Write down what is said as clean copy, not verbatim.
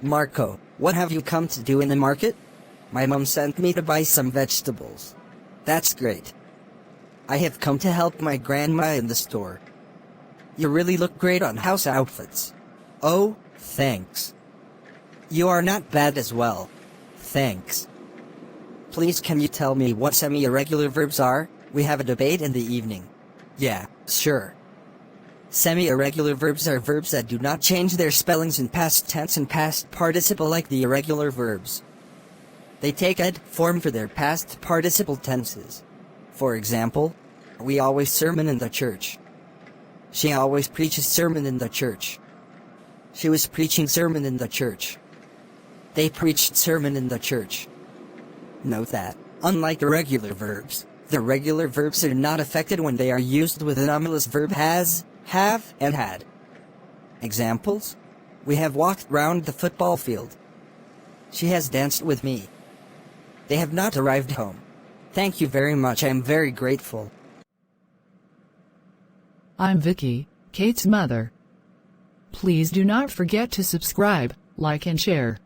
Marco, what have you come to do in the market? My mom sent me to buy some vegetables. That's great. I have come to help my grandma in the store. You really look great on house outfits. Oh, thanks. You are not bad as well. Thanks. Please can you tell me what semi-irregular verbs are? We have a debate in the evening. Yeah, sure. Semi-irregular verbs are verbs that do not change their spellings in past tense and past participle like the irregular verbs. They take ed form for their past participle tenses. For example, we always sermon in the church. She always preaches sermon in the church. She was preaching sermon in the church. They preached sermon in the church. Note that, unlike irregular verbs, the regular verbs are not affected when they are used with an anomalous verb has, have, and had. Examples? We have walked round the football field. She has danced with me. They have not arrived home. Thank you very much. I am very grateful. I'm Vicky, Kate's mother. Please do not forget to subscribe, like and share.